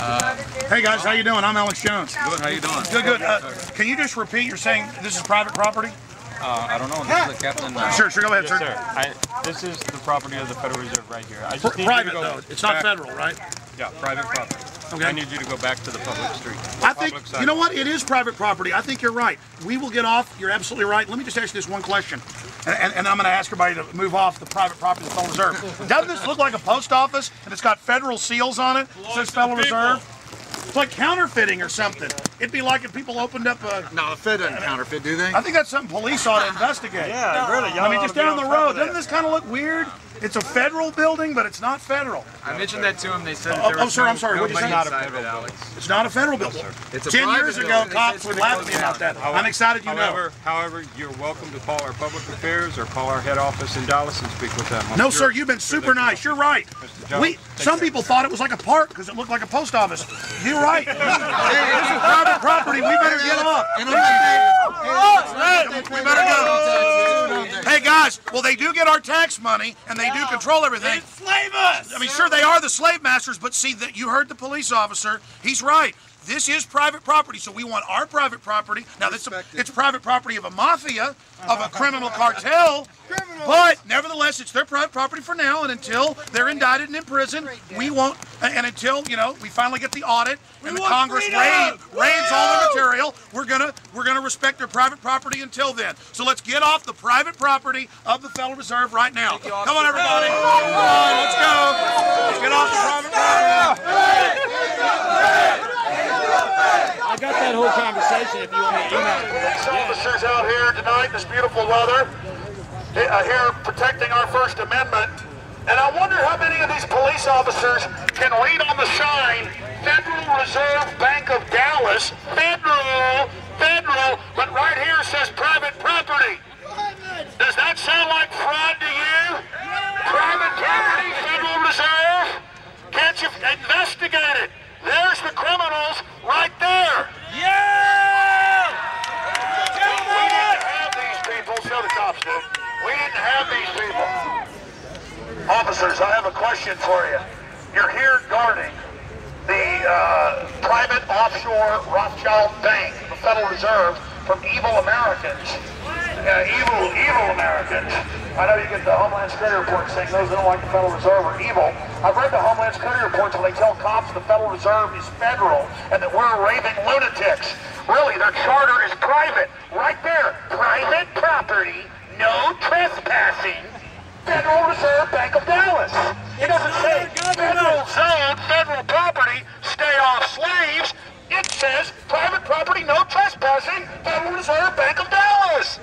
Hey guys, how you doing? I'm Alex Jones. Good, how you doing? Good, good. Can you just repeat? You're saying this is private property? I don't know. This is the captain. Sure, go ahead, Yes, sir. This is the property of the Federal Reserve right here. I just need Private you to go though. It's not federal, right? Yeah, private property. Okay. I need you to go back to the public street. I think, you know what? It is private property. I think you're right. We will get off. You're absolutely right. Let me just ask you this one question. And I'm going to ask everybody to move off the private property of the Federal Reserve. Doesn't this look like a post office? And it's got federal seals on it? It says Federal Reserve. It's like counterfeiting or something. It'd be like if people opened up a... No, the Fed doesn't counterfeit, do they? I think that's something police ought to investigate. Yeah, really. I mean, just down the road. Doesn't this kind of look weird? It's a federal building, but it's not federal. I mentioned that to them. They said that there was I'm sorry. What did you say? Not a federal building. It's not a federal building. It's a 10 private years ago, building. cops would laugh at me about that. I'm excited you know. However, you're welcome to call our public affairs or call our head office in Dallas and speak with them. No, sir, you've been super nice. You're right. Some people thought it was like a park because it looked like a post office. You're right. This is private property. We better get off. We better go. Hey, guys, well, they do get our tax money, and they do control everything. They enslave us! I mean, sure, they are the slave masters, but see, that you heard the police officer. He's right. This is private property, so we want our private property. Now, it's private property of a mafia, of a criminal cartel, but nevertheless, it's their private property for now, and until they're indicted and in prison, we won't, and until, you know, we finally get the audit and the Congress raids all the material, we're gonna respect their private property until then. So let's get off the private property of the Federal Reserve right now. Come on, everybody. Come on, let's go. Let's get off the private property. I got that whole conversation if you want to email it. Police officers out here tonight in this beautiful weather, here protecting our First Amendment. And I wonder how many of these police officers can read on the sign, Federal Reserve Bank of Dallas, federal, but right here says private property. Does that sound like fraud to you? Private property, Federal Reserve? Can't you investigate it? There's the criminals right there. Yeah! We didn't have these people, so the cops did. We didn't have these people. Officers, I have a question for you. You're here guarding the private offshore Rothschild Bank, the Federal Reserve, from evil Americans. Evil Americans. I know you get the Homeland Security report saying those that don't like the Federal Reserve are evil. I've read the Homeland Security reports where they tell cops the Federal Reserve is federal and that we're raving lunatics. Really, their charter is private. Right there. Private property, no trespassing. Federal Reserve Bank of Dallas. It doesn't say federal zone, federal property, stay off slaves. It says private property, no trespassing, Federal Reserve Bank of Dallas.